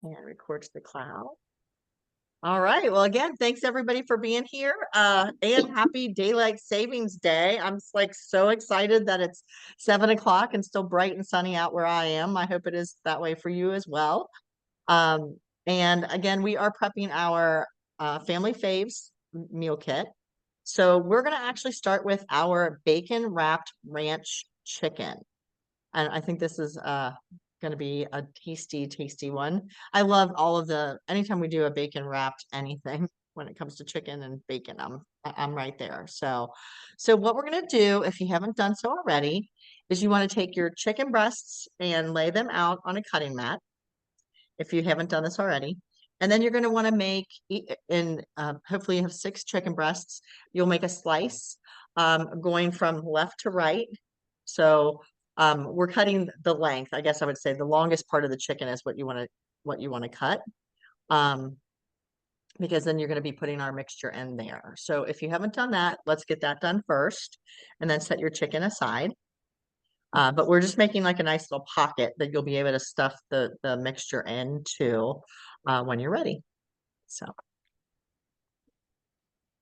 And record to the cloud. All right. Well, again, thanks everybody for being here. And happy Daylight Savings Day. I'm like so excited that it's 7 o'clock and still bright and sunny out where I am. I hope it is that way for you as well. And again, we are prepping our Family Faves Meal Kit. So we're going to actually start with our bacon wrapped ranch chicken. And I think this is going to be a tasty, tasty one. I love all of anytime we do a bacon wrapped anything when it comes to chicken and bacon, I'm right there. So what we're going to do, if you haven't done so already, is you want to take your chicken breasts and lay them out on a cutting mat, if you haven't done this already. And then you're going to want to make, hopefully you have 6 chicken breasts. You'll make a slice going from left to right. So we're cutting the length. I guess I would say the longest part of the chicken is what you want to cut. Because then you're going to be putting our mixture in there. So if you haven't done that, let's get that done first and then set your chicken aside. But we're just making like a nice little pocket that you'll be able to stuff the mixture into when you're ready. So,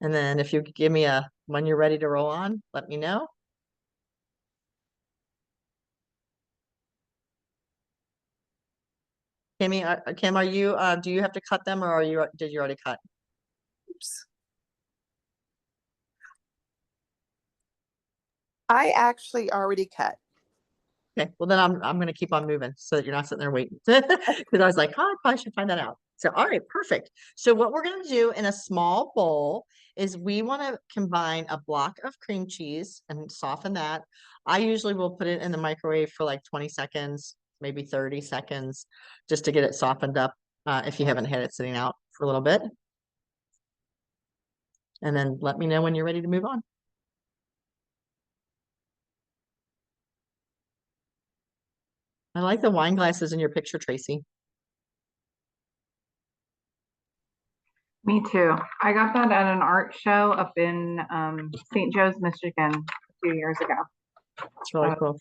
and then if you give me when you're ready to roll on, let me know. Kimmy, Kim, are you, do you have to cut them or did you already cut? Oops. I actually already cut. Okay, well then I'm going to keep on moving so that you're not sitting there waiting. Because I was like, oh, I probably should find that out. So, all right, perfect. So what we're going to do in a small bowl is we want to combine a block of cream cheese and soften that. I usually will put it in the microwave for like 20 seconds, maybe 30 seconds, just to get it softened up if you haven't had it sitting out for a little bit. And then let me know when you're ready to move on. I like the wine glasses in your picture, Tracy. Me too. I got that at an art show up in St. Joe's, Michigan a few years ago. It's really cool.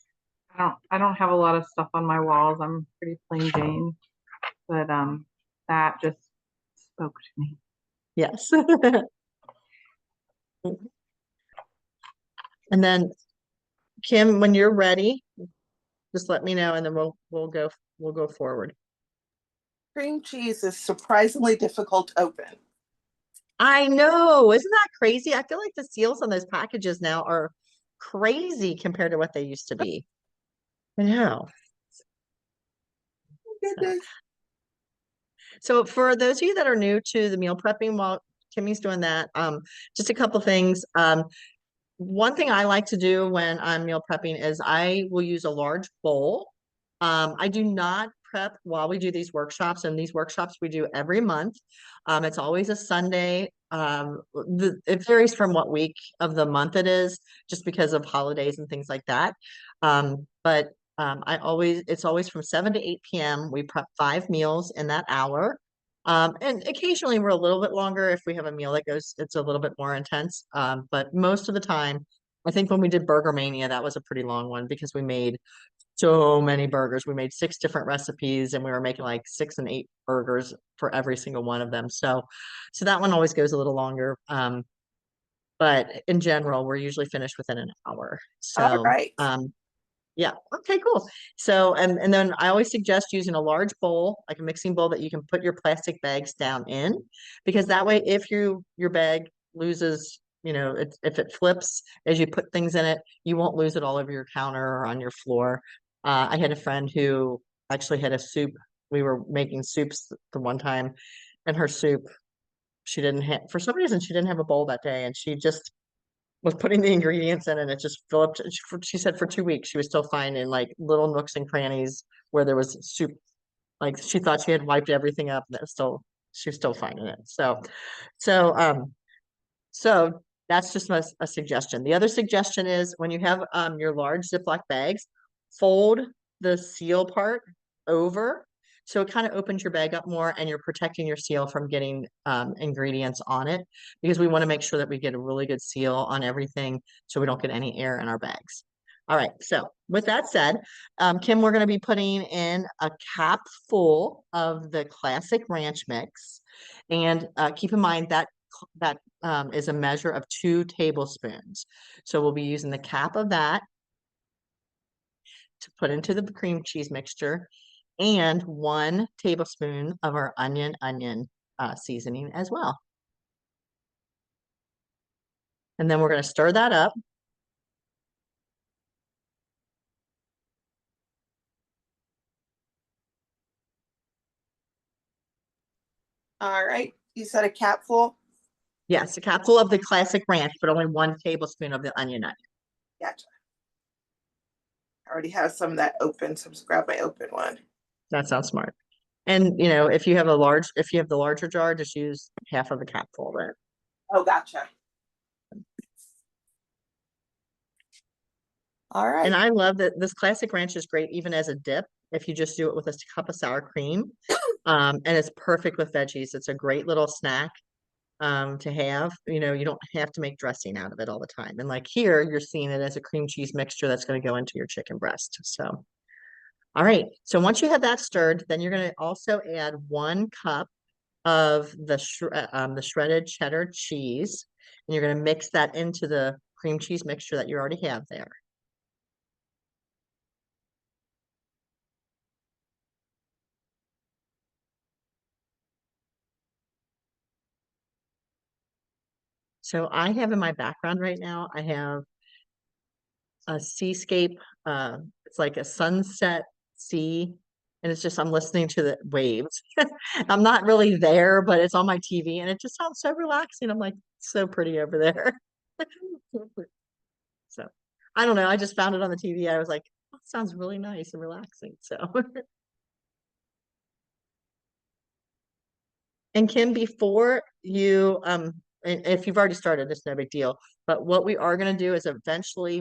I don't have a lot of stuff on my walls. I'm pretty plain Jane, but that just spoke to me. Yes. And then Kim, when you're ready, just let me know and then we'll go forward. Cream cheese is surprisingly difficult to open. I know, isn't that crazy? I feel like the seals on those packages now are crazy compared to what they used to be. I know. So for those of you that are new to the meal prepping while Kimmy's doing that, just a couple things. One thing I like to do when I'm meal prepping is I will use a large bowl. I do not prep while we do these workshops, and these workshops we do every month. It's always a Sunday. It varies from what week of the month it is, just because of holidays and things like that. But it's always from 7 to 8 p.m. We prep 5 meals in that hour. And occasionally we're a little bit longer if we have a meal that it's a little bit more intense. But most of the time, I think when we did Burger Mania, that was a pretty long one because we made so many burgers. We made 6 different recipes and we were making like 6 and 8 burgers for every single one of them. So that one always goes a little longer. But in general, we're usually finished within an hour. So, all right. Yeah. Okay, cool. So, and then I always suggest using a large bowl, like a mixing bowl that you can put your plastic bags down in, because that way, if your bag loses, if it flips as you put things in it, you won't lose it all over your counter or on your floor. I had a friend who actually had a soup. We were making soups the one time, and her soup, for some reason, she didn't have a bowl that day, and she just was putting the ingredients in and it just filled up. She said for 2 weeks she was still finding like little nooks and crannies where there was soup. Like she thought she had wiped everything up, and she was still finding it. So that's just a suggestion. The other suggestion is when you have your large Ziploc bags, fold the seal part over. So it kind of opens your bag up more and you're protecting your seal from getting ingredients on it, because we want to make sure that we get a really good seal on everything so we don't get any air in our bags. All right, so with that said, Kim, we're going to be putting in a cap full of the classic ranch mix. And keep in mind that is a measure of 2 tablespoons. So we'll be using the cap of that to put into the cream cheese mixture and 1 tablespoon of our onion seasoning as well. And then we're going to stir that up. All right. You said a capful? Yes, a capful of the classic ranch, but only 1 tablespoon of the onion. Gotcha. I already have some of that open, so I'm just grab my open one. That sounds smart. And you know, if you have the larger jar, just use half of a capful of it. Oh, gotcha. All right. And I love that this classic ranch is great even as a dip if you just do it with a cup of sour cream. And it's perfect with veggies. It's a great little snack to have. You know, you don't have to make dressing out of it all the time. And like here, you're seeing it as a cream cheese mixture that's going to go into your chicken breast. So, all right. So once you have that stirred, then you're going to also add 1 cup of the shredded cheddar cheese, and you're going to mix that into the cream cheese mixture that you already have there. So I have in my background right now, I have a seascape. It's like a sunset sea, and it's just I'm listening to the waves. I'm not really there, but it's on my TV, and it just sounds so relaxing. I'm like, so pretty over there. So I don't know. I just found it on the TV. I was like, oh, it sounds really nice and relaxing. So and Kim, before you and if you've already started, it's no big deal. But what we are going to do is eventually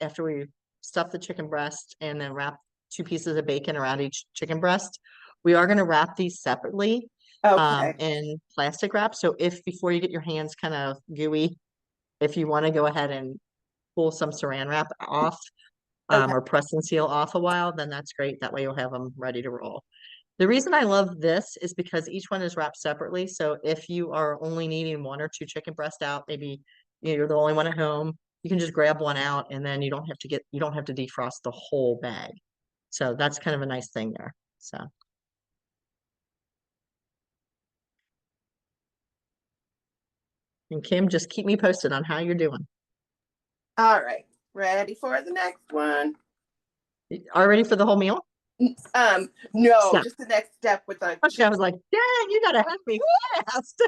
after we stuff the chicken breast and then wrap 2 pieces of bacon around each chicken breast, we are going to wrap these separately Okay. in plastic wrap. So if before you get your hands kind of gooey, if you want to go ahead and pull some saran wrap off Okay. or press and seal off a while, then that's great. That way you'll have them ready to roll. The reason I love this is because each one is wrapped separately. So if you are only needing 1 or 2 chicken breast out, maybe you're the only one at home, you can just grab one out and then you don't have to defrost the whole bag. So that's kind of a nice thing there. So. And Kim, just keep me posted on how you're doing. All right. Ready for the next one? Are you ready for the whole meal? No, Step. just the next step with the Okay, I was like, dang, you gotta help me fast.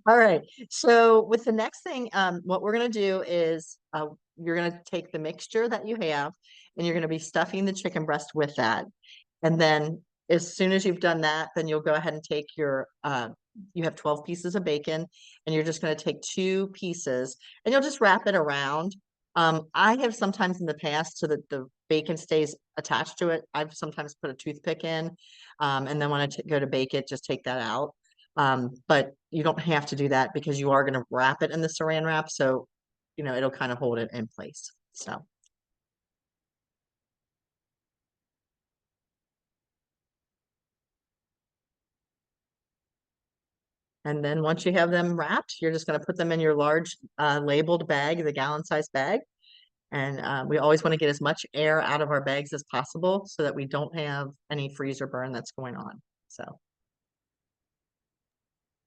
All right. So with the next thing, what we're gonna do is you're gonna take the mixture that you have and you're gonna be stuffing the chicken breast with that. And then as soon as you've done that, then you'll go ahead and take your you have 12 pieces of bacon and you're just gonna take 2 pieces and you'll just wrap it around. I have sometimes in the past so that the bacon stays attached to it. I've sometimes put a toothpick in, and then when I go to bake it, just take that out. But you don't have to do that because you are going to wrap it in the saran wrap, so you know it'll kind of hold it in place. So. And then once you have them wrapped, you're just going to put them in your large labeled bag, the gallon size bag. And we always want to get as much air out of our bags as possible so that we don't have any freezer burn that's going on. So,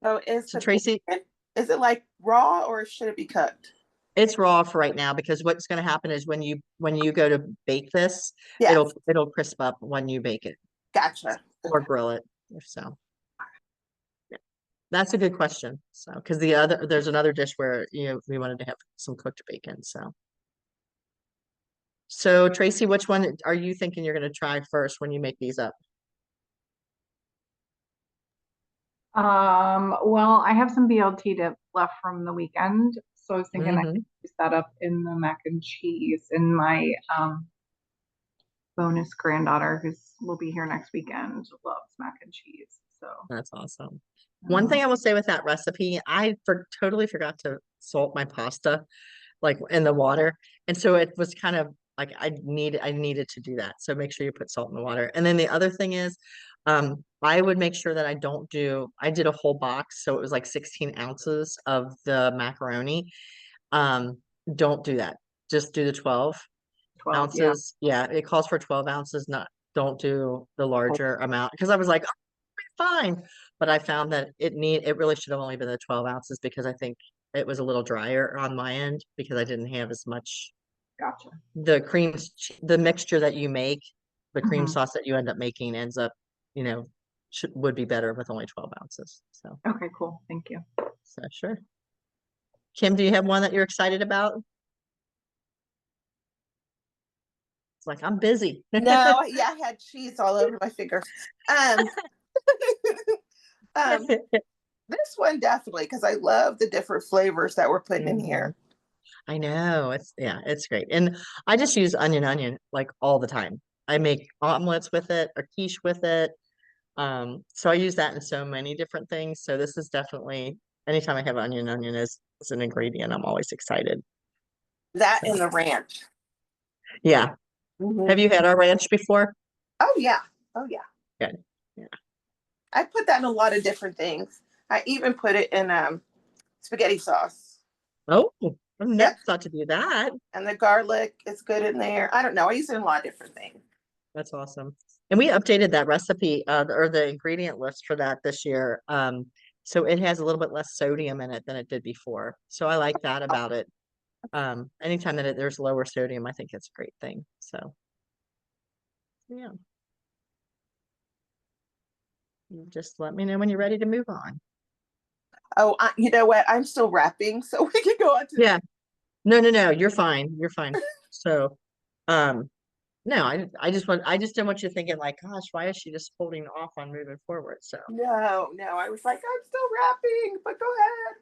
So is so the Tracy, bacon, is it like raw or should it be cooked? it's raw for right now because what's going to happen is when you go to bake this, Yes. it'll crisp up when you bake it Gotcha. or grill it. So, yeah, that's a good question. So, because there's another dish where we wanted to have some cooked bacon. So Tracy, which one are you thinking you're going to try first when you make these up? Well, I have some BLT dip left from the weekend, so I was thinking I Mhm. could use that up in the mac and cheese. And my bonus granddaughter, who's will be here next weekend, loves mac and cheese. So That's awesome. One thing I will say with that recipe, totally forgot to salt my pasta. like in the water. And so it was kind of like I needed to do that. So make sure you put salt in the water. And then the other thing is, I would make sure that I did a whole box. So it was like 16 ounces of the macaroni. Um, don't do that. Just do the 12 12, yeah. ounces. Yeah, it calls for 12 ounces. Don't do the larger amount because I was like, oh, fine. But I found that it really should have only been the 12 ounces because I think it was a little drier on my end because I didn't have as much Gotcha. the mixture that you make, the cream Mhm. sauce that you end up making ends up, you know, would be better with only 12 ounces. Okay, cool. Thank you. So sure. Kim, do you have one that you're excited about? It's like I'm busy. No, yeah, I had cheese all over my fingers. Um, um, this one definitely because I love the different flavors that we're putting in here. I know it's great. And I just use onion like all the time. I make omelets with it or quiche with it. So I use that in so many different things. So this is definitely anytime I have onion is an ingredient, I'm always excited. That So and the ranch. yeah. Mhm. Have you had our ranch before? Oh yeah. Oh yeah. Good. Yeah. I put that in a lot of different things. I even put it in spaghetti sauce. Oh, I've never Yep. thought to do that. And the garlic is good in there. I don't know. I use it in a lot of different things. That's awesome. And we updated that recipe, or the ingredient list for that this year. So it has a little bit less sodium in it than it did before. So I like that about it. Anytime that there's lower sodium, I think it's a great thing. So yeah, you just let me know when you're ready to move on. Oh, you know what? I'm still wrapping, so we can go on to Yeah. No. You're fine. You're fine. So, um, no, I just don't want you thinking like, gosh, why is she just holding off on moving forward? So no. I was like, I'm still wrapping, but go ahead.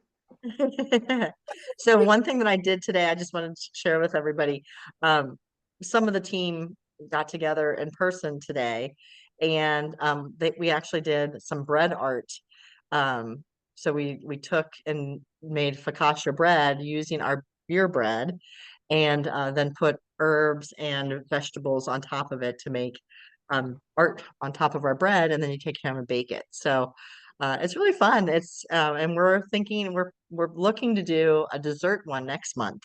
so one thing that I did today, I just wanted to share with everybody. Some of the team got together in person today, and we actually did some bread art. So we took and made focaccia bread using our beer bread, and then put herbs and vegetables on top of it to make art on top of our bread, and then you take it home and bake it. So it's really fun. And we're looking to do a dessert one next month.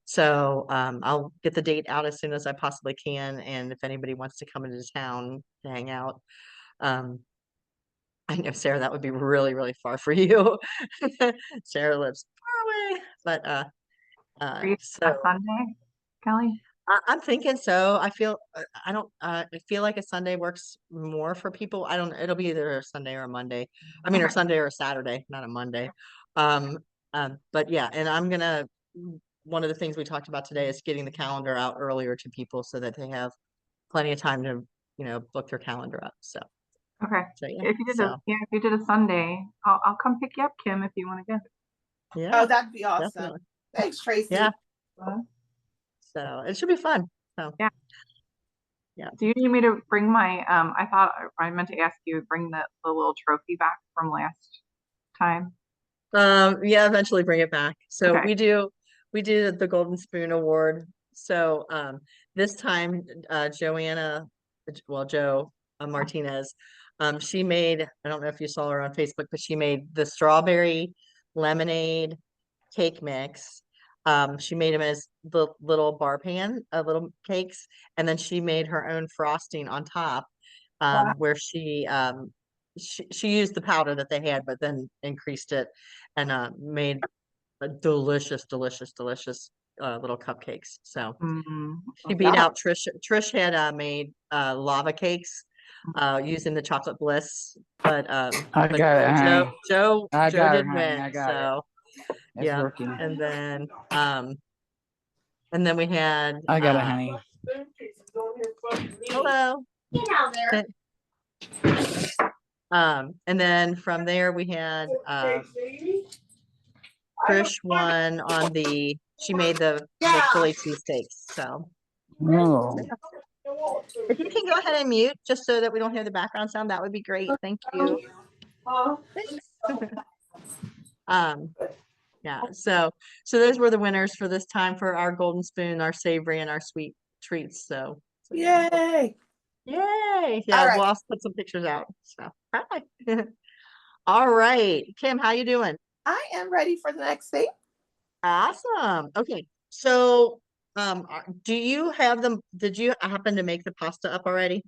So I'll get the date out as soon as I possibly can. And if anybody wants to come into town to hang out, um, I know Sarah, that would be really, really far for you. Sarah lives far away, but Are you so on Sunday, Kelly? I'm thinking so. I don't I feel like a Sunday works more for people. I don't It'll be either a Sunday or a Monday. I mean, or Okay. Sunday or a Saturday, not a Monday. Um, but yeah, and one of the things we talked about today is getting the calendar out earlier to people so that they have plenty of time to, book their calendar up. Okay. So yeah, If you did a Sunday, I'll come pick you up, Kim, if you want to go. yeah, Oh, that'd be awesome. definitely. Thanks, Tracy. Yeah. So it should be fun. So Yeah. yeah. Do you need me to bring my I thought I meant to ask you to bring the little trophy back from last time. Yeah, eventually bring it back. So Okay. we do the Golden Spoon Award. So this time Joe Martinez, she made, I don't know if you saw her on Facebook, but she made the strawberry lemonade cake mix. She made them as the little bar pan, little cakes, and then she made her own frosting on top, Wow. where she used the powder that they had, but then increased it and made a delicious little cupcakes. So she beat That, out Trish. Trish had made lava cakes using the chocolate bliss, but I but got it, honey. I Joe got it, did honey. win. I got it. So It's yeah, working. and then we had I got it, honey. hello. And then from there we had Trish won on she made the Philly cheesesteaks. So Oh. if you can go ahead and mute just so that we don't hear the background sound, that would be great. Thank you. Thanks. Um, Yeah. So those were the winners for this time for our golden spoon, our savory, and our sweet treats. So yeah. Yay. Yay. All Yeah, right. we'll also put some pictures out. So hi. All right. Kim, how you doing? I am ready for the next thing. Awesome. Okay. So do you have them? Did you happen to make the pasta up already?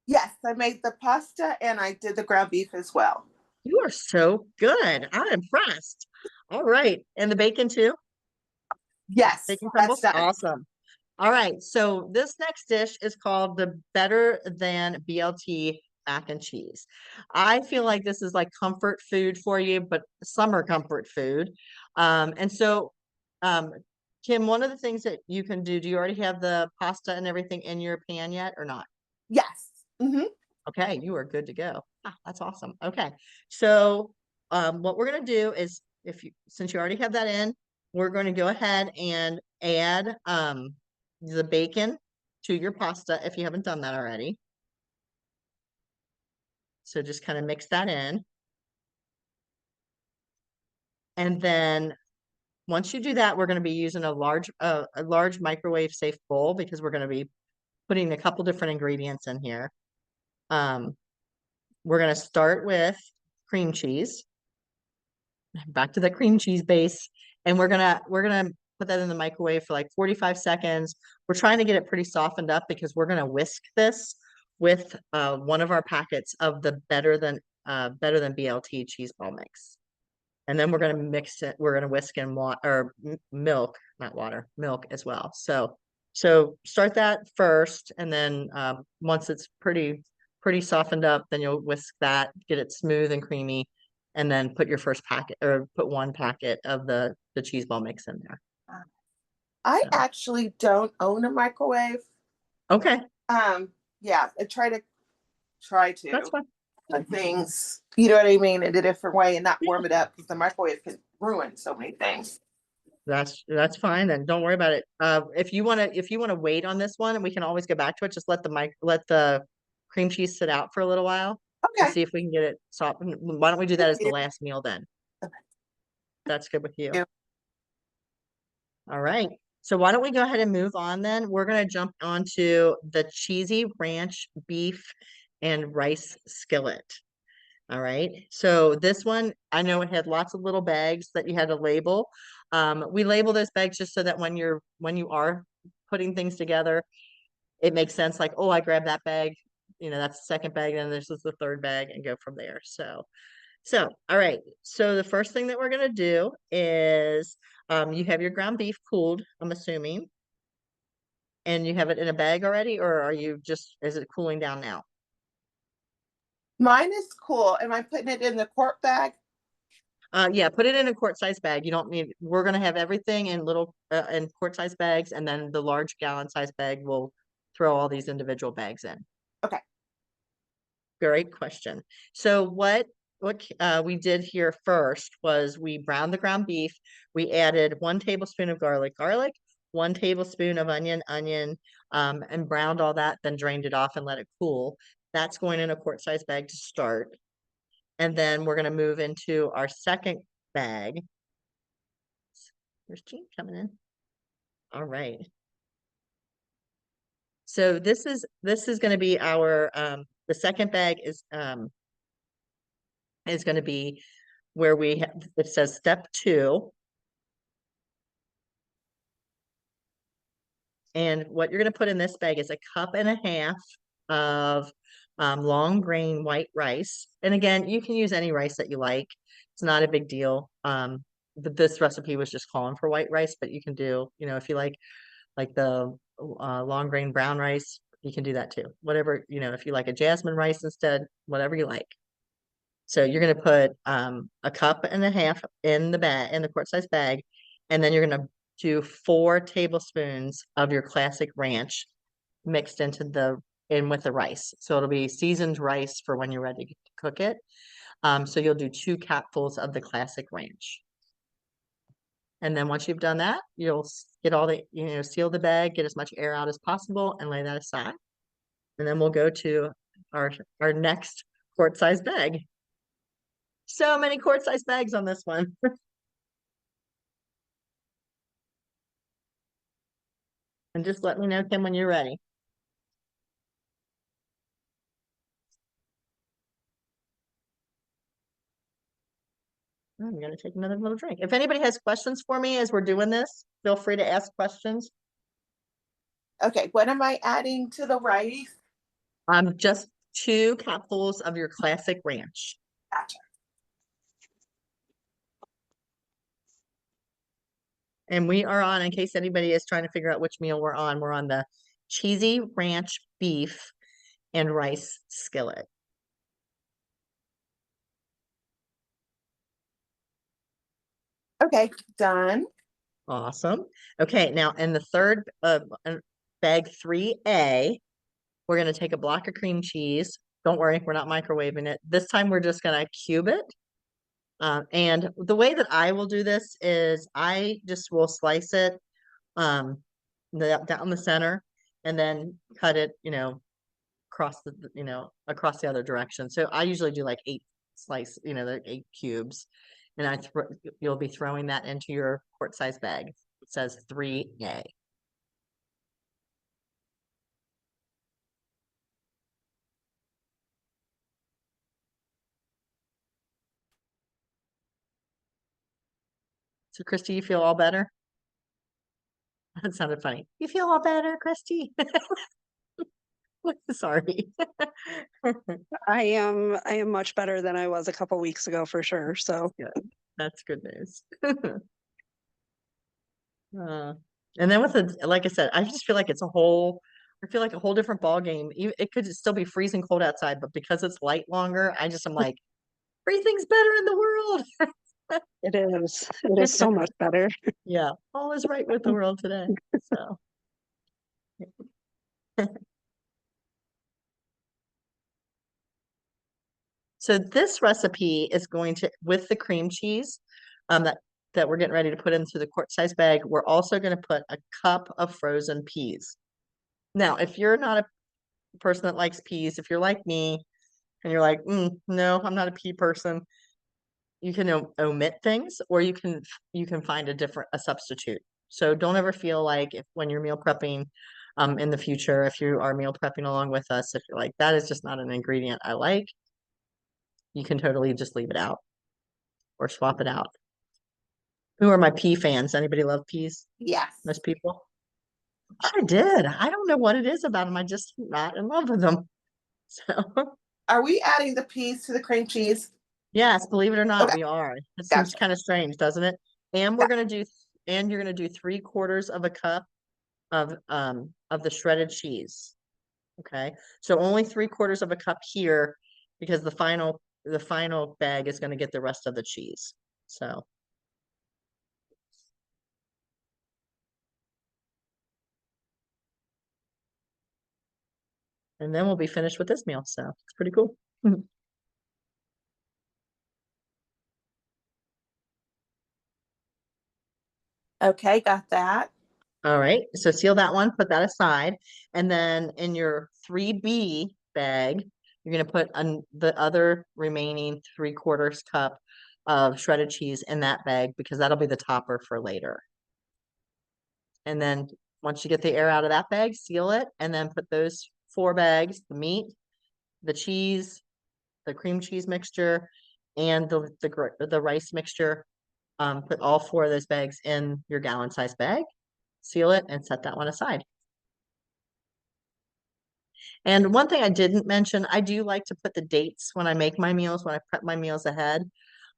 Yes, I made the pasta and I did the ground beef as well. You are so good. I'm impressed. All right. And the bacon too? Yes, Bacon that's crumbles? done. Awesome. All right. So this next dish is called the Better Than BLT mac and cheese. I feel like this is like comfort food for you, but summer comfort food. And so, um, Kim, one of the things that you can do you already have the pasta and everything in your pan yet or not? Yes. Hmm. Okay, you are good to go. Ah, that's awesome. Okay. So what we're gonna do is since you already have that in, we're going to go ahead and add the bacon to your pasta if you haven't done that already. So just kind of mix that in. And then once you do that, we're going to be using a large microwave safe bowl because we're going to be putting a couple different ingredients in here. We're going to start with cream cheese. Back to the cream cheese base, and we're gonna put that in the microwave for like 45 seconds. We're trying to get it pretty softened up because we're gonna whisk this with one of our packets of the better than BLT cheese ball mix. And then we're gonna mix it, we're gonna whisk in water or milk, not water, milk as well. So start that first, and then once it's pretty softened up, then you'll whisk that, get it smooth and creamy, and then put your first packet or put one packet of the cheese ball mix in there. I So actually don't own a microwave. okay, Yeah, I try that's to fine. put things, you know what I mean, in a different way and not warm it up because the microwave can ruin so many things. That's fine then. Don't worry about it. If you wanna wait on this one, we can always go back to it. Just let the cream cheese sit out for a little while and Okay. see if we can get it soft. Why don't we do that as the last meal then? Okay. That's good with you. Yeah. All right. So why don't we go ahead and move on then? We're gonna jump onto the cheesy ranch beef and rice skillet. All right. So this one, I know it had lots of little bags that you had to label. We label those bags just so that when you are putting things together, it makes sense. Like, oh, I grabbed that bag. That's the second bag, and this is the third bag, and go from there. So all right. So the first thing that we're gonna do is you have your ground beef cooled, I'm assuming, and you have it in a bag already, or is it cooling down now? Mine is cool. Am I putting it in the quart bag? Yeah, put it in a quart-sized bag. We're gonna have everything in quart-sized bags, and then the large gallon-sized bag will throw all these individual bags in. Okay. Great question. So what we did here first was we browned the ground beef. We added 1 tablespoon of garlic, 1 tablespoon of onion, and browned all that, then drained it off and let it cool. That's going in a quart-sized bag to start. And then we're going to move into our second bag. There's Jean coming in. All right. So this is going to be our the second bag is going to be where it says step 2. And what you're going to put in this bag is 1.5 cups of long grain white rice. And again, you can use any rice that you like. It's not a big deal. But this recipe was just calling for white rice, but you can do, if you like the long grain brown rice, you can do that too. Whatever, if you like a jasmine rice instead, whatever you like. So you're going to put 1.5 cups in the quart-sized bag, and then you're going to do 4 tablespoons of your classic ranch mixed in with the rice. So it'll be seasoned rice for when you're ready to cook it. So you'll do 2 capfuls of the classic ranch. And then once you've done that, you'll get seal the bag, get as much air out as possible, and lay that aside. And then we'll go to our next quart-sized bag. So many quart-sized bags on this one. And just let me know, Kim, when you're ready. I'm gonna take another little drink. If anybody has questions for me as we're doing this, feel free to ask questions. Okay, what am I adding to the rice? Just 2 cupfuls of your classic ranch. Gotcha. And we are on, in case anybody is trying to figure out which meal we're on the cheesy ranch beef and rice skillet. Okay, done. Awesome. Okay, now in the third bag 3A, we're going to take a block of cream cheese. Don't worry, we're not microwaving it. This time we're just going to cube it. And the way that I will do this is I just will slice it down the center and then cut it, across across the other direction. So I usually do like 8 slice, the 8 cubes. And you'll be throwing that into your quart size bag. It says 3A. So Christy, you feel all better? That sounded funny. You feel all better, Christy? Sorry. I am much better than I was a couple weeks ago for sure. So That's good news. And then like I said, I just feel like I feel like a whole different ball game. It could still be freezing cold outside, but because it's light longer, I'm like, everything's better in the world. it is. It is so much better. Yeah, all is right with the world today. So. So this recipe is going to, with the cream cheese, that we're getting ready to put into the quart size bag, we're also going to put a cup of frozen peas. Now, if you're not a person that likes peas, if you're like me and you're like, no, I'm not a pea person, you can omit things, or you can find a substitute. So don't ever feel like when you're meal prepping in the future, if you are meal prepping along with us, if you're like, that is just not an ingredient I like, you can totally just leave it out or swap it out. Who are my pea fans? Anybody love peas? Yes. Most people. I did. I don't know what it is about them. I just not in love with them. So Are we adding the peas to the cream cheese? yes, believe it or not, Okay. we are. It seems Gotcha. kind of strange, doesn't it? And you're gonna do 3/4 of a cup of the shredded cheese. Okay, so only 3/4 of a cup here because the final bag is gonna get the rest of the cheese. So. And then we'll be finished with this meal. So it's pretty cool. Okay, got that. All right. So seal that one, put that aside. And then in your 3B bag, you're going to put the other remaining 3/4 cup of shredded cheese in that bag because that'll be the topper for later. And then once you get the air out of that bag, seal it and then put those 4 bags, the meat, the cheese, the cream cheese mixture, and the rice mixture. Put all 4 of those bags in your gallon size bag, seal it, and set that one aside. And one thing I didn't mention, I do like to put the dates when I make my meals, when I prep my meals ahead.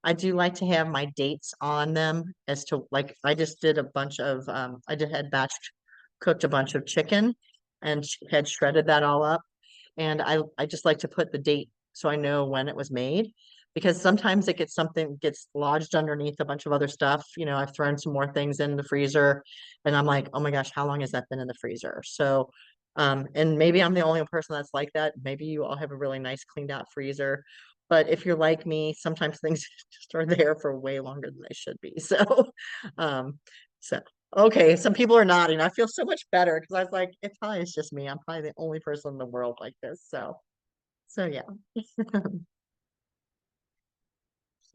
I do like to have my dates on them as to like I just did a bunch of had batch cooked a bunch of chicken and had shredded that all up. And I just like to put the date so I know when it was made because sometimes it gets lodged underneath a bunch of other stuff. I've thrown some more things in the freezer and I'm like, oh my gosh, how long has that been in the freezer? So and maybe I'm the only person that's like that. Maybe you all have a really nice cleaned out freezer. But if you're like me, sometimes things just are there for way longer than they should be. So, so okay, some people are nodding. I feel so much better because I was like, it probably is just me. I'm probably the only person in the world like this. So yeah.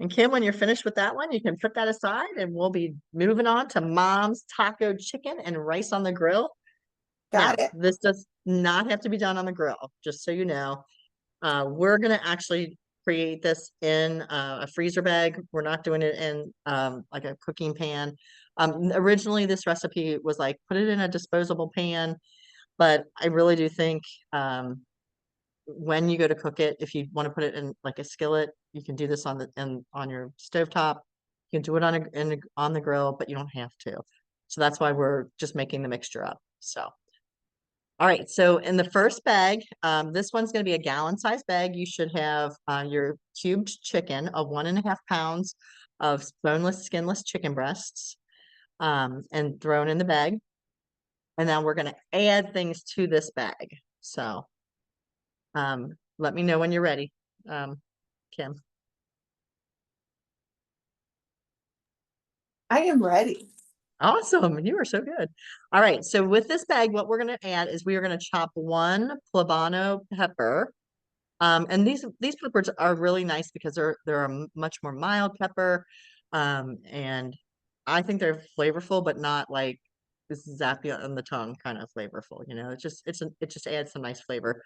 And Kim, when you're finished with that one, you can put that aside and we'll be moving on to Mom's taco chicken and rice on the grill. Got Now, it. this does not have to be done on the grill, just so you know. We're gonna actually create this in a freezer bag. We're not doing it in like a cooking pan. Originally this recipe was like put it in a disposable pan, but I really do think when you go to cook it, if you want to put it in like a skillet, you can do this on your stovetop. You can do it on the grill, but you don't have to. So that's why we're just making the mixture up. So. All right, so in the first bag, this one's going to be a gallon size bag. You should have your cubed chicken of 1.5 pounds of boneless, skinless chicken breasts and thrown in the bag. And now we're going to add things to this bag. So let me know when you're ready, Kim. I am ready. Awesome. You are so good. All right. So with this bag, what we're going to add is we are going to chop 1 poblano pepper. And these peppers are really nice because they're a much more mild pepper. And I think they're flavorful, but not like this zappy on the tongue kind of flavorful. You know, it just adds some nice flavor.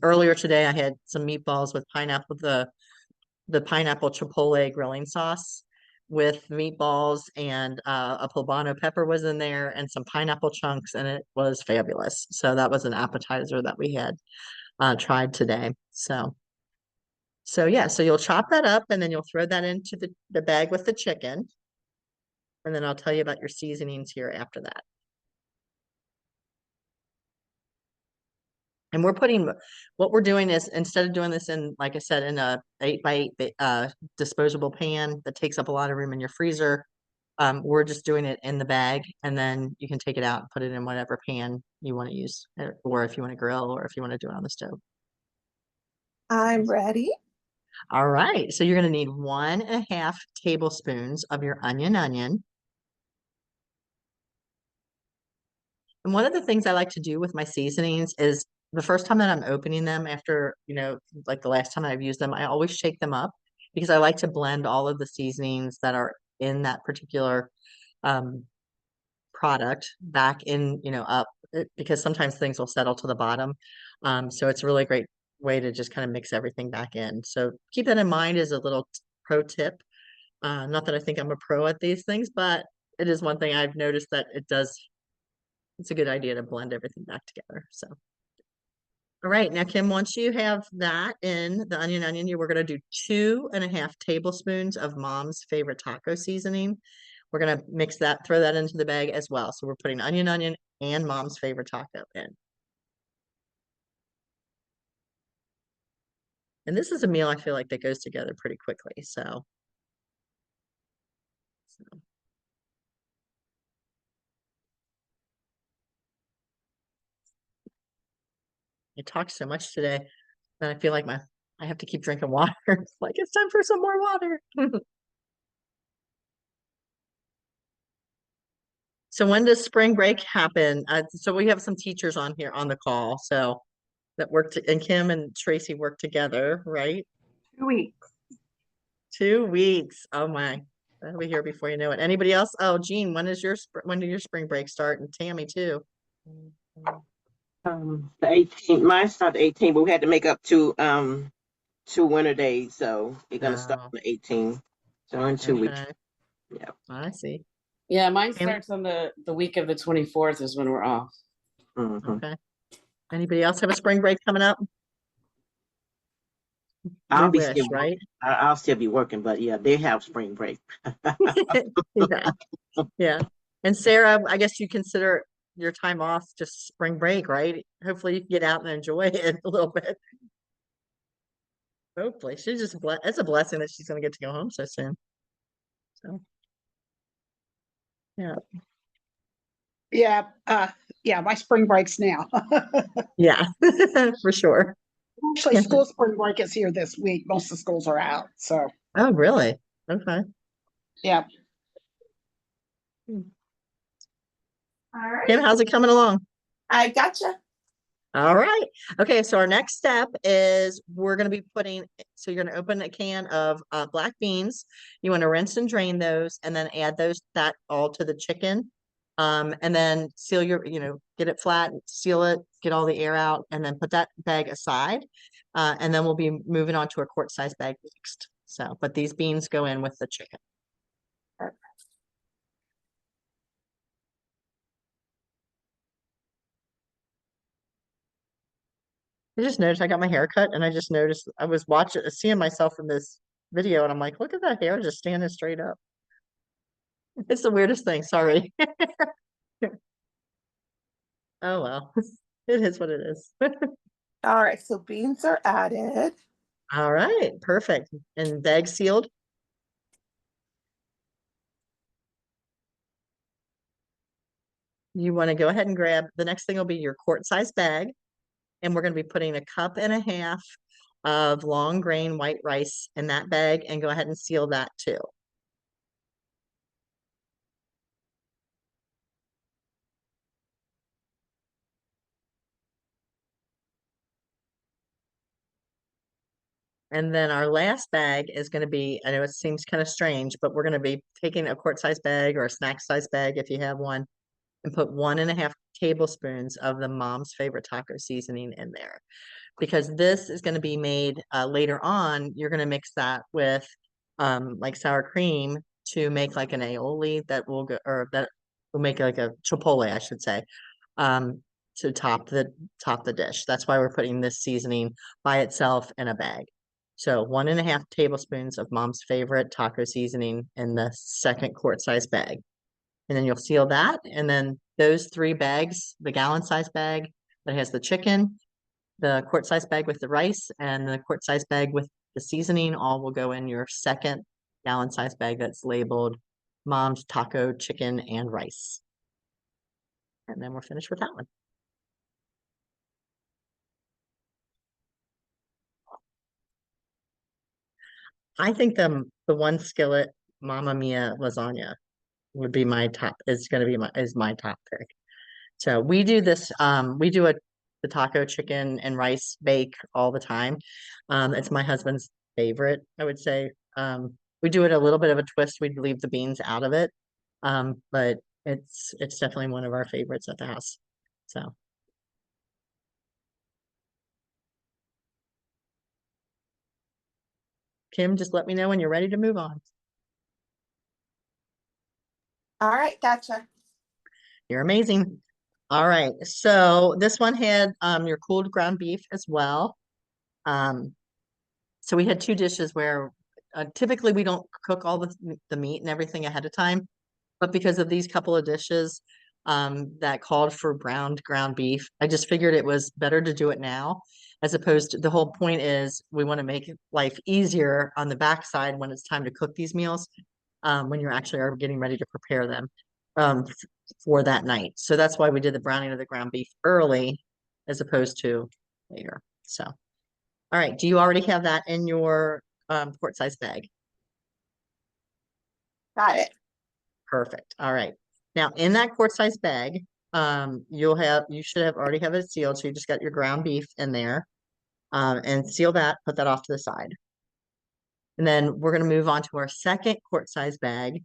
Earlier today I had some meatballs with pineapple, the pineapple chipotle grilling sauce with meatballs, and a poblano pepper was in there and some pineapple chunks, and it was fabulous. So that was an appetizer that we had tried today. So yeah, so you'll chop that up and then you'll throw that into the bag with the chicken. And then I'll tell you about your seasonings here after that. And what we're doing is, instead of doing this in, like I said, in a 8x8 disposable pan that takes up a lot of room in your freezer, we're just doing it in the bag, and then you can take it out and put it in whatever pan you want to use, or if you want to grill, or if you want to do it on the stove. I'm ready. All right, so you're going to need 1.5 tablespoons of your onion. And one of the things I like to do with my seasonings is the first time that I'm opening them after, like the last time I've used them, I always shake them up because I like to blend all of the seasonings that are in that particular product back in, up, because sometimes things will settle to the bottom. So it's a really great way to just kind of mix everything back in. So keep that in mind as a little pro tip. Not that I think I'm a pro at these things, but it is one thing I've noticed that it's a good idea to blend everything back together. So, all right, now Kim, once you have that in the onion, we're going to do 2.5 tablespoons of Mom's favorite taco seasoning. We're going to throw that into the bag as well. So we're putting onion, and Mom's favorite taco in. And this is a meal I feel like that goes together pretty quickly. So. I talked so much today that I feel like I have to keep drinking water. Like it's time for some more water. So when does spring break happen? So we have some teachers on here on the call, so that and Kim and Tracy work together, right? 2 weeks. 2 weeks. Oh my, that'll be here before you know it. Anybody else? Oh, Jean, when do your spring break start? And Tammy too. The 18th. Mine started the 18th, but we had to make up 2 winter days, so we're gonna start on the 18th. So in 2 weeks. Okay. Yeah. I see. Yeah, mine Tammy? starts on the week of the 24th is when we're off. Mhm. Okay. Anybody else have a spring break coming up? I'll We be wish, still right? I'll still be working, but yeah, they have spring break. Yeah. Yeah. And Sarah, I guess you consider your time off just spring break, right? Hopefully you can get out and enjoy it a little bit. Hopefully. It's a blessing that she's gonna get to go home so soon. So yeah. Yeah, my spring break's now. Yeah, for sure. Actually, school spring break is here this week. Most of the schools are out, so Oh, really? Okay. yeah. All right. Kim, how's it coming along? I gotcha. All right. Okay, so our next step is we're going to be so you're going to open a can of black beans. You want to rinse and drain those and then add that all to the chicken And then seal your, get it flat, seal it, get all the air out, and then put that bag aside. And then we'll be moving on to a quart size bag next. So, but these beans go in with the chicken. I just noticed I got my hair cut, and I just noticed I was seeing myself in this video, and I'm like, look at that hair just standing straight up. It's the weirdest thing. Sorry. Oh well, it is what it is. All right, so beans are added. All right, perfect. And bag sealed. You want to go ahead and grab, the next thing will be your quart size bag. And we're going to be putting a cup and a half of long grain white rice in that bag, and go ahead and seal that too. And then our last bag is going to be, I know it seems kind of strange, but we're going to be taking a quart size bag or a snack size bag if you have one, and put 1.5 tablespoons of the mom's favorite taco seasoning in there. Because this is going to be made later on, you're going to mix that with like sour cream to make like an aioli that will go, or that will make like a chipotle, I should say, to top the dish. That's why we're putting this seasoning by itself in a bag. So 1.5 tablespoons of mom's favorite taco seasoning in the second quart size bag. And then you'll seal that. And then those 3 bags, the gallon size bag that has the chicken, the quart size bag with the rice, and the quart size bag with the seasoning, all will go in your second gallon size bag that's labeled mom's taco, chicken, and rice. And then we're finished with that one. I think the One-skillet Mamma Mia lasagna would be my top, is going to be my top pick. So we do this, we do the taco, chicken, and rice bake all the time. It's my husband's favorite, I would say. We do it a little bit of a twist. We'd leave the beans out of it. But it's definitely one of our favorites at the house. So Kim, just let me know when you're ready to move on. All right, gotcha. You're amazing. All right, so this one had your cooled ground beef as well. So we had 2 dishes where typically we don't cook all the meat and everything ahead of time, but because of these couple of dishes that called for browned ground beef, I just figured it was better to do it now, as opposed to, the whole point is we want to make life easier on the backside when it's time to cook these meals, when you're actually are getting ready to prepare them for that night. So that's why we did the browning of the ground beef early as opposed to later. So, all right. Do you already have that in your quart size bag? Got it. Perfect. All right. Now in that quart size bag, you should have already have it sealed. So you just got your ground beef in there, and seal that, put that off to the side. And then we're going to move on to our second quart size bag.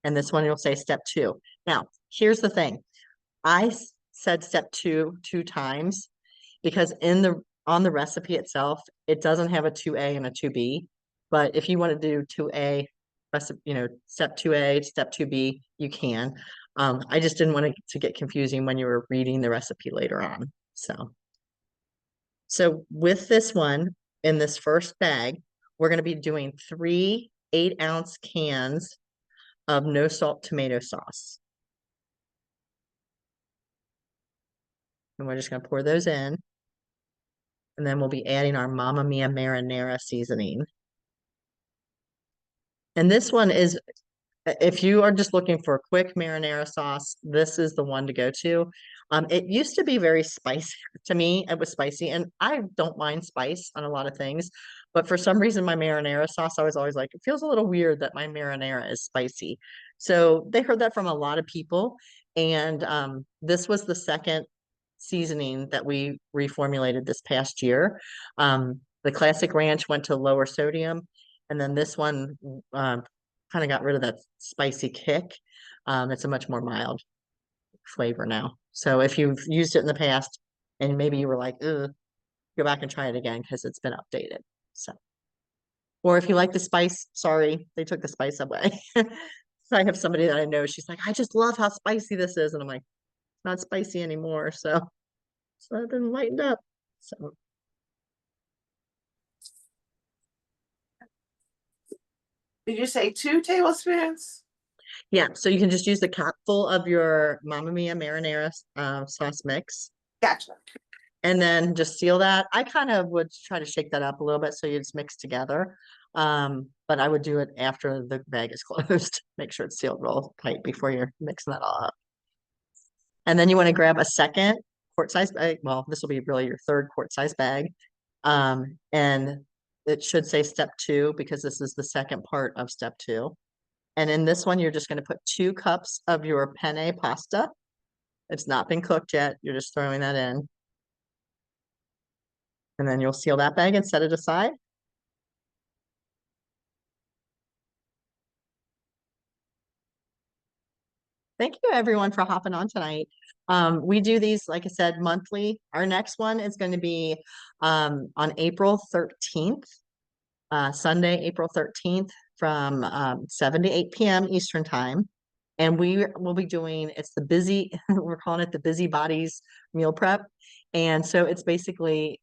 And this one you'll say step 2. Now, here's the thing. I said step 2 times because on the recipe itself, it doesn't have a 2A and a 2B. But if you want to do 2A, step 2A, step 2B, you can. I just didn't want it to get confusing when you were reading the recipe later on. So with this one, in this first bag, we're going to be doing 3 8-ounce cans of no salt tomato sauce. And we're just going to pour those in. And then we'll be adding our Mamma Mia marinara seasoning. And this one is, if you are just looking for a quick marinara sauce, this is the one to go to. It used to be very spicy to me. It was spicy, and I don't mind spice on a lot of things. But for some reason, my marinara sauce, I was always like, it feels a little weird that my marinara is spicy. So they heard that from a lot of people. And this was the second seasoning that we reformulated this past year. The classic ranch went to lower sodium, and then this one kind of got rid of that spicy kick. It's a much more mild flavor now. So if you've used it in the past and maybe you were like, ugh, go back and try it again because it's been updated. So, or if you like the spice, sorry, they took the spice away. So I have somebody that I know, she's like, I just love how spicy this is. And I'm like, it's not spicy anymore. So I've been lightened up. So Did you say 2 tablespoons? yeah, so you can just use the capful of your Mamma Mia marinara sauce mix Gotcha. and then just seal that. I kind of would try to shake that up a little bit so it's mixed together. But I would do it after the bag is closed. Make sure it's sealed real tight before you're mixing that all up. And then you want to grab a second quart size bag. Well, this will be really your third quart size bag. And it should say step 2 because this is the second part of step 2. And in this one, you're just going to put 2 cups of your penne pasta. It's not been cooked yet. You're just throwing that in. And then you'll seal that bag and set it aside. Thank you everyone for hopping on tonight. We do these, like I said, monthly. Our next one is going to be on April 13th, Sunday, April 13th from 7 to 8 p.m. Eastern time. And we will be doing, it's the busy, we're calling it the Busy Bodies Meal Prep. And so it's basically,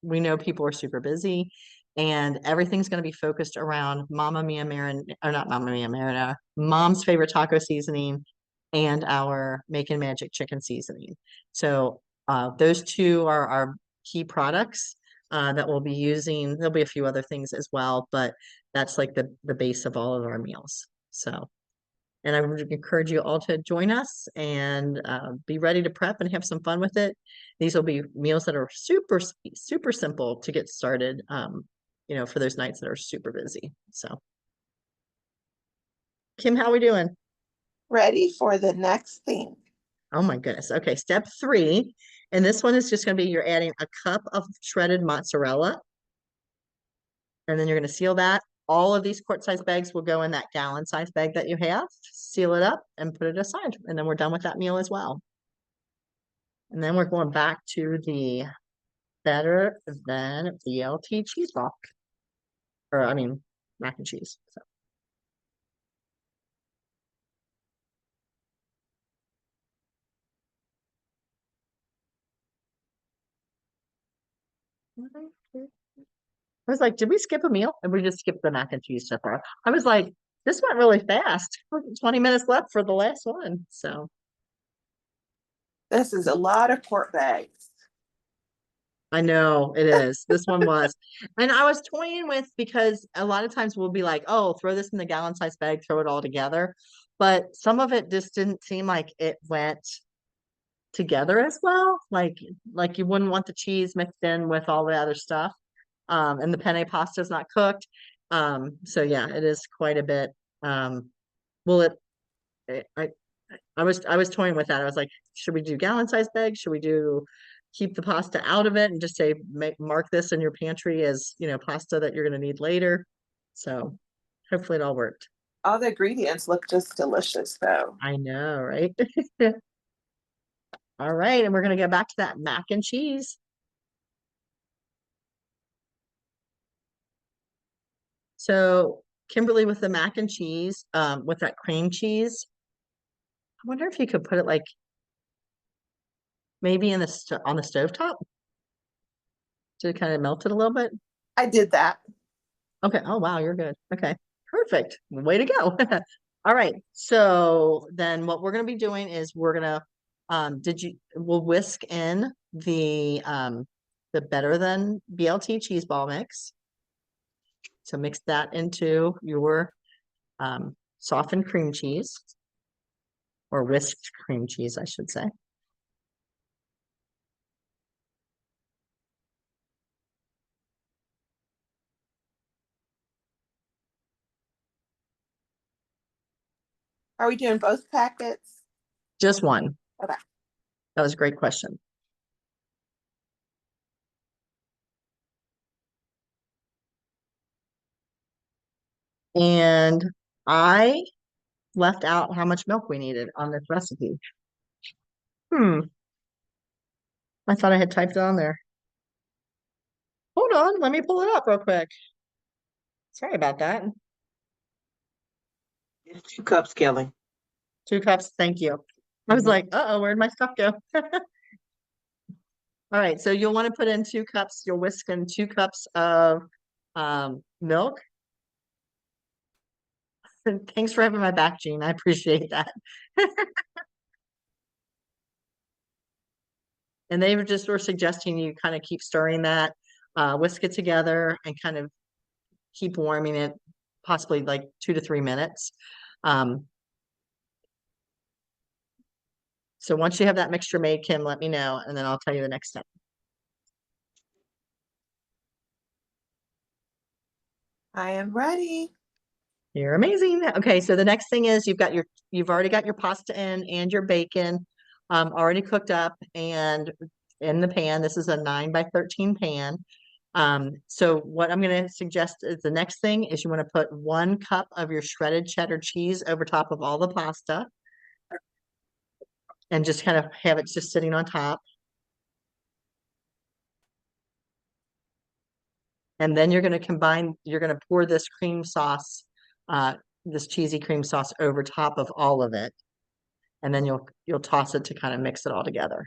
we know people are super busy and everything's going to be focused around Mamma Mia or not Mamma Mia marinara, Mom's favorite taco seasoning and our Making Magic chicken seasoning. So those 2 are our key products that we'll be using. There'll be a few other things as well, but that's like the base of all of our meals. So, and I would encourage you all to join us and be ready to prep and have some fun with it. These will be meals that are super, super simple to get started, for those nights that are super busy. So, Kim, how are we doing? Ready for the next thing. Oh my goodness. Okay, step 3. And this one is just going to be you're adding a cup of shredded mozzarella. And then you're going to seal that. All of these quart size bags will go in that gallon size bag that you have. Seal it up and put it aside. And then we're done with that meal as well. And then we're going back to the better than BLT cheese ball. Or I mean, mac and cheese. So. I was like, did we skip a meal? And we just skipped the mac and cheese so far. I was like, this went really fast. 20 minutes left for the last one. So This is a lot of quart bags. I know it is. This one was. And I was toying with because a lot of times we'll be like, oh, throw this in the gallon size bag, throw it all together. But some of it just didn't seem like it went together as well. Like you wouldn't want the cheese mixed in with all the other stuff. And the penne pasta is not cooked. So yeah, it is quite a bit. Well, I was toying with that. I was like, should we do gallon size bags? Should we keep the pasta out of it and just say mark this in your pantry as pasta that you're going to need later? So hopefully it all worked. All the ingredients look just delicious though. I know, right? All right, and we're going to go back to that mac and cheese. So Kimberly, with the mac and cheese, with that cream cheese, I wonder if you could put it like maybe on the stovetop to kind of melt it a little bit. I did that. Okay. Oh, wow. You're good. Okay. Perfect. Way to go. All right. So then what we're going to be doing is we're going to, we'll whisk in the better than BLT cheese ball mix. So mix that into your softened cream cheese or whisked cream cheese, I should say. Are we doing both packets? Just one. Okay. That was a great question. And I left out how much milk we needed on this recipe. I thought I had typed it on there. Hold on, let me pull it up real quick. Sorry about that. It's 2 cups, Kelly. 2 cups, thank you. I was Mhm. like, uh-oh, where'd my stuff go? All right, so you'll want to put in 2 cups, you'll whisk in 2 cups of milk. Thanks for having my back, Jean. I appreciate that. And they were suggesting you kind of keep stirring that, whisk it together and kind of keep warming it, possibly like 2 to 3 minutes. So once you have that mixture made, Kim, let me know, and then I'll tell you the next step. I am ready. You're amazing. Okay, so the next thing is you've already got your pasta in and your bacon already cooked up and in the pan. This is a 9 by 13 pan. So what I'm going to suggest is the next thing is you want to put 1 cup of your shredded cheddar cheese over top of all the pasta and just kind of have it just sitting on top. And then you're going to pour this cream sauce, this cheesy cream sauce over top of all of it. And then you'll toss it to kind of mix it all together.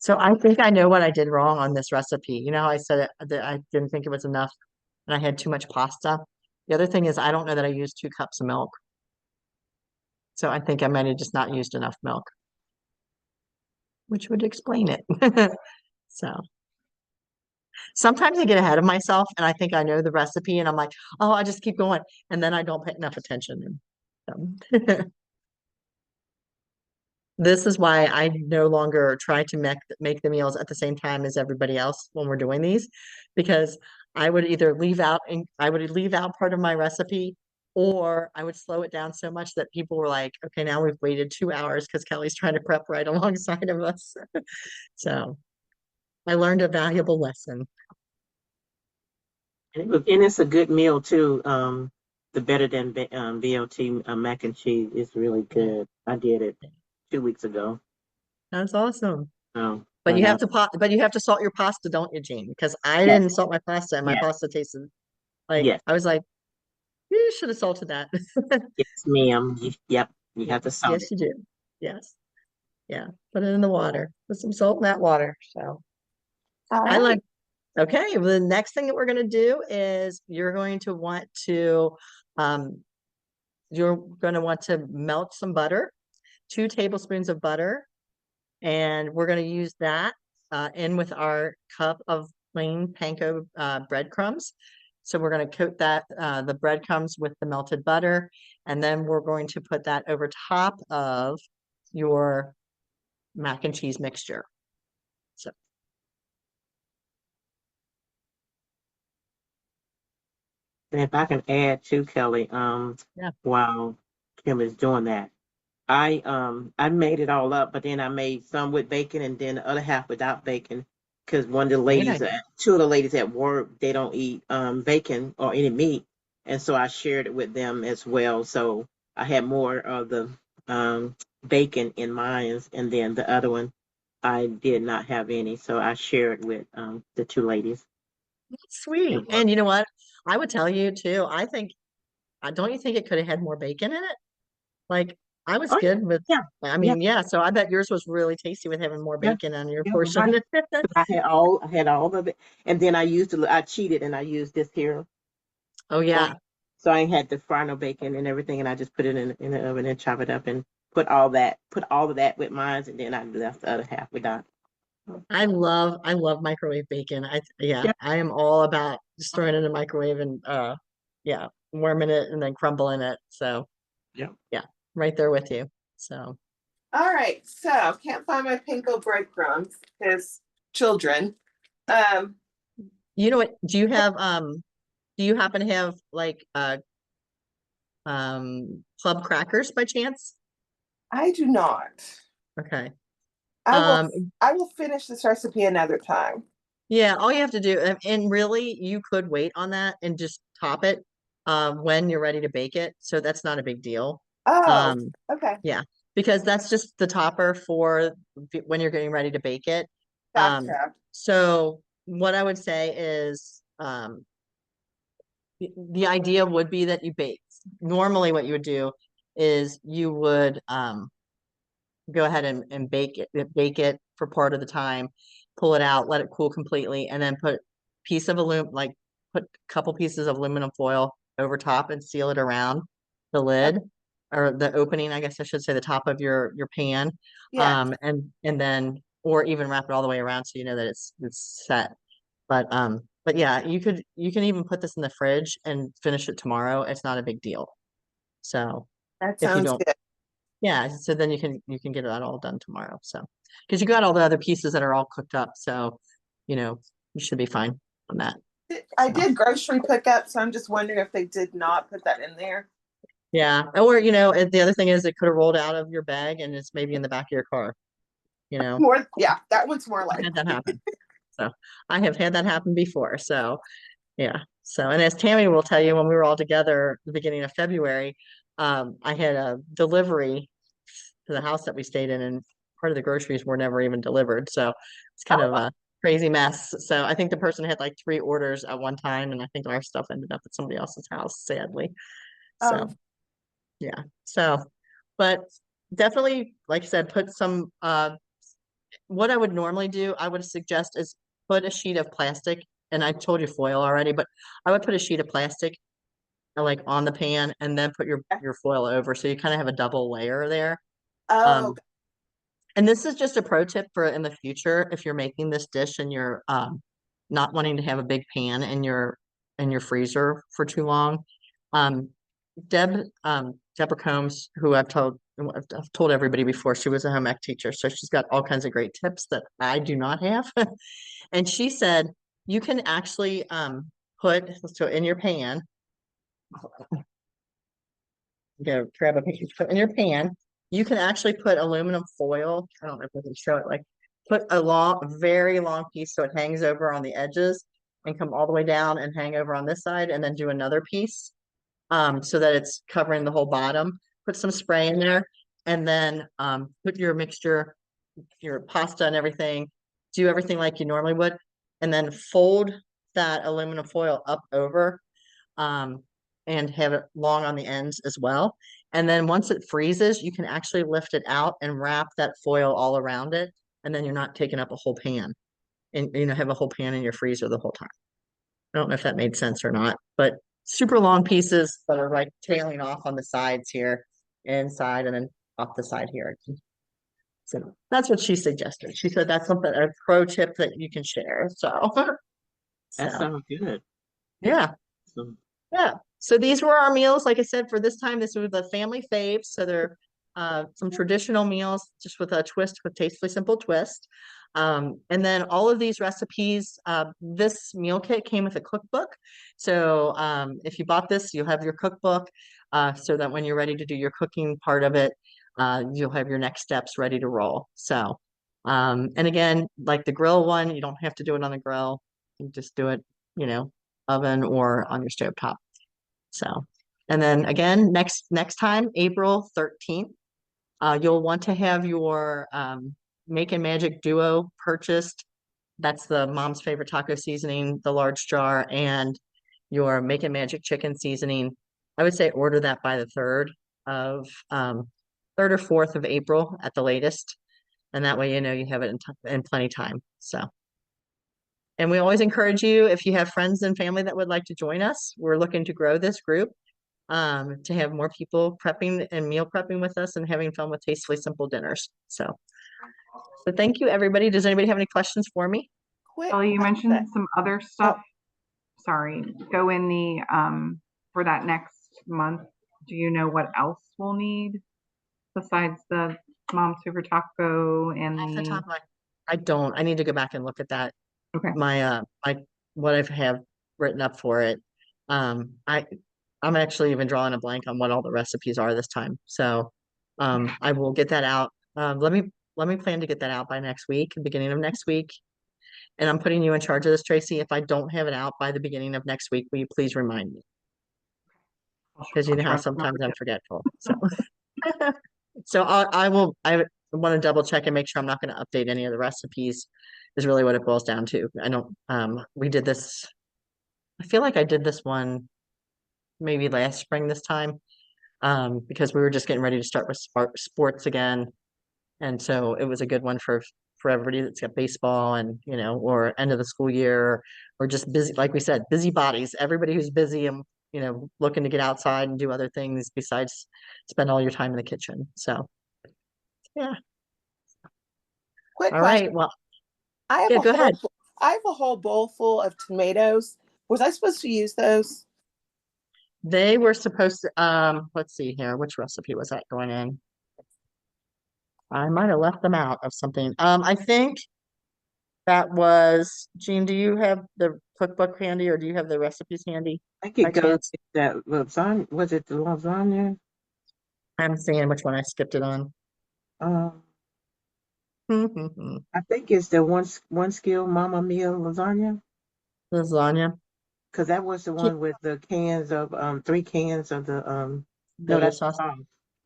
So I think I know what I did wrong on this recipe. You know how I said that I didn't think it was enough and I had too much pasta. The other thing is I don't know that I used 2 cups of milk. So I think I might have just not used enough milk, which would explain it. So sometimes I get ahead of myself and I think I know the recipe and I'm like, oh, I just keep going. And then I don't pay enough attention. This is why I no longer try to make the meals at the same time as everybody else when we're doing these, because I would either leave out part of my recipe, or I would slow it down so much that people were like, okay, now we've waited 2 hours because Kelly's trying to prep right alongside of us. So I learned a valuable lesson. And it's a good meal too. The better than BLT mac and cheese is really good. I did it 2 weeks ago. That's awesome. Oh, But you have to salt your pasta, don't you, Jean? Because I yes, didn't salt my pasta and my yes, pasta tasted like yes, I was like, you should have salted that. yes, ma'am. Yep, you have to salt Yes, it. you do. Yes. Yeah. Put it in the water. Put some salt in that water. So All I right. like, okay. Well, the next thing that we're going to do is you're going to want to, um, melt some butter, 2 tablespoons of butter, and we're going to use that in with our cup of plain panko breadcrumbs. So we're going to coat the breadcrumbs with the melted butter, and then we're going to put that over top of your mac and cheese mixture. So And if I can add to Kelly, yeah, while Kim is doing that, I made it all up, but then I made some with bacon and then the other half without bacon because great idea. 2 of the ladies at work, they don't eat bacon or any meat, and so I shared it with them as well. So I had more of the bacon in mine, and then the other one I did not have any, so I shared with the 2 ladies That's sweet. at work. And you know what? I would tell you too. I think, don't you think it could have had more bacon in it? Like I was Oh good with, yeah, I yeah, mean, yeah. So I bet yours was really tasty with having more yeah, bacon on your yeah, portion. right. I had all of it, and then I cheated and I used this here. Oh So yeah. I ain't had to fry no bacon and everything, and I just put it in the oven and chop it up and put all of that with mine, and then I left the other half without. I love microwave bacon. Yeah, Yeah, I am all about just throwing it in the microwave and yeah, warming it and then crumbling it. So yeah. yeah, right there with you. So All right. So can't find my panko breadcrumbs because children. Um, you know what? Do you happen to have like club crackers by chance? I do not. Okay. I will Um I will finish this recipe another time. Yeah, all you have to do, and really, you could wait on that and just top it when you're ready to bake it. So that's not a big deal. Oh, Um, okay, yeah, because that's just the topper for when you're getting ready to bake it. gotcha. So what I would say is, the idea would be that you bake. Normally, what you would do is you would go ahead and bake it for part of the time, pull it out, let it cool completely, and then put a couple pieces of aluminum foil over top and seal it around the lid or the opening, I guess I should say, the top of your pan. Yeah, And then or even wrap it all the way around so you know that it's set. But yeah, you can even put this in the fridge and finish it tomorrow. It's not a big deal. So that if you sounds don't good. yeah, so then you can get that all done tomorrow. So because you got all the other pieces that are all cooked up, so you know you should be fine on that. I So did grocery pickup, so I'm just wondering if they did not put that in there. yeah, or the other thing is it could have rolled out of your bag and it's maybe in the back of your car. You know, More, yeah, that one's more I've had likely. that happen. So I have had that happen before. So yeah. So and as Tammy will tell you, when we were all together at the beginning of February, I had a delivery to the house that we stayed in, and part of the groceries were never even delivered. So it's kind of Oh, a crazy mess. So I think the person had like 3 orders at one time, and I think our stuff ended up at somebody else's house, sadly. oh, So yeah. So, but definitely, like I said, put some what I would normally do, I would suggest is put a sheet of plastic, and I told you foil already, but I would put a sheet of plastic like on the pan and then put your foil over so you kind of have a double layer there. oh, Um, and this is just a pro tip for in the future if you're making this dish and you're not wanting to have a big pan in your freezer for too long. Um, Deborah Combs, who I've told everybody before, she was a home ec teacher, so she's got all kinds of great tips that I do not have. And she said you can actually put so in your pan, go grab a picture, put in your pan, you can actually put aluminum foil. I don't know if I can show it, like put very long piece so it hangs over on the edges and come all the way down and hang over on this side, and then do another piece so that it's covering the whole bottom. Put some spray in there, and then put your mixture, your pasta and everything, do everything like you normally would, and then fold that aluminum foil up over um, and have it long on the ends as well. And then once it freezes, you can actually lift it out and wrap that foil all around it, and then you're not taking up a whole pan, and have a whole pan in your freezer the whole time. I don't know if that made sense or not, but super long pieces that are like tailing off on the sides here, inside, and then off the side here. So that's what she suggested. She said that's something a pro tip that you can share. So, That so sounds good. yeah, So, yeah. So these were our meals. Like I said, for this time, this was the family faves. So they're some traditional meals, just with a twist, with Tastefully Simple twist. And then all of these recipes, this meal kit came with a cookbook. So if you bought this, you'll have your cookbook so that when you're ready to do your cooking part of it, you'll have your next steps ready to roll. So, and again, like the grill one, you don't have to do it on the grill. You just do it, oven or on your stove top. So, and then again, next time, April 13th, you'll want to have your Make and Magic Duo purchased. That's the mom's favorite taco seasoning, the large jar, and your Make and Magic chicken seasoning. I would say order that by the of 3rd or 4th of April at the latest, and that way you have it in plenty time. So. And we always encourage you, if you have friends and family that would like to join us, we're looking to grow this group to have more people prepping and meal prepping with us and having fun with Tastefully Simple dinners. So thank you, everybody. Does anybody have any questions for me? quick Well, you mentioned question. some other stuff. Sorry, go in the for that next month. Do you know what else we'll need besides the mom's favorite taco and Off the the top of my, I don't. I need to go back and look at that. okay. My what I have written up for it. I'm actually even drawing a blank on what all the recipes are this time. So I will get that out. Let me plan to get that out by next week, beginning of next week. And I'm putting you in charge of this, Tracy. If I don't have it out by the beginning of next week, will you please remind me? Because you know how sometimes I'm forgetful. So, so I will. I want to double check and make sure I'm not going to update any of the recipes. Is really what it boils down to. I don't. We did this. I feel like I did this one maybe last spring this time. Because we were just getting ready to start with sports again, and so it was a good one for everybody that's got baseball and or end of the school year or just busy, like we said, busy bodies. Everybody who's busy and looking to get outside and do other things besides spend all your time in the kitchen. So yeah. Quick All question. right. Well, I have yeah. a Go whole, ahead. I have a whole bowl full of tomatoes. Was I supposed to use those? They were supposed to. Let's see here. Which recipe was that going in? I might have left them out of something. I think that was, Jean, do you have the cookbook handy or do you have the recipes handy I by could go chance? with that lasagna. Was it the lasagna? I'm seeing which one I skipped it on. Um, Lasagna. I think it's the one skill mama meal lasagna. Because that was the Ki- one with the cans of 3 cans of the no, Tomato that's the sauce. sauce.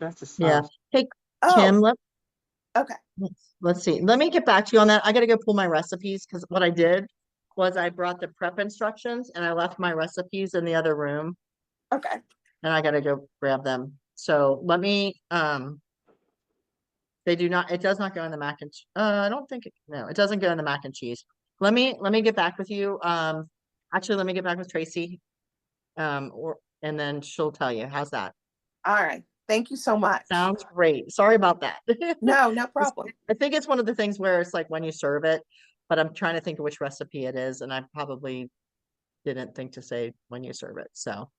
That's the Yeah. sauce. Hey, Oh, Kim, okay. let's see. Let me get back to you on that. I got to go pull my recipes because what I did was I brought the prep instructions and I left my recipes in the other room Okay. and I got to go grab them. So let me, they do not, it does not go in the mac and, I don't think no, it doesn't go in the mac and cheese. Let me get back with you. Actually, let me get back with Tracy. And then she'll tell you. How's that? All right. Thank you so much. Sounds great. Sorry about that. No problem. I think it's one of the things where it's like when you serve it, but I'm trying to think of which recipe it is, and I probably didn't think to say when you serve it. So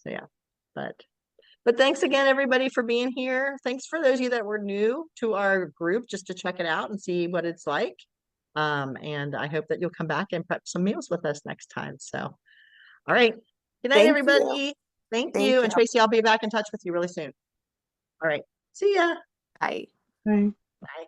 yeah, but thanks again, everybody, for being here. Thanks for those of you that were new to our group just to check it out and see what it's like. And I hope that you'll come back and prep some meals with us next time. So, all right. Good night, Thank you. everybody. Thank Thank you. you. And Tracy, I'll be back in touch with you really soon. All right. See ya. Bye. Okay. Bye.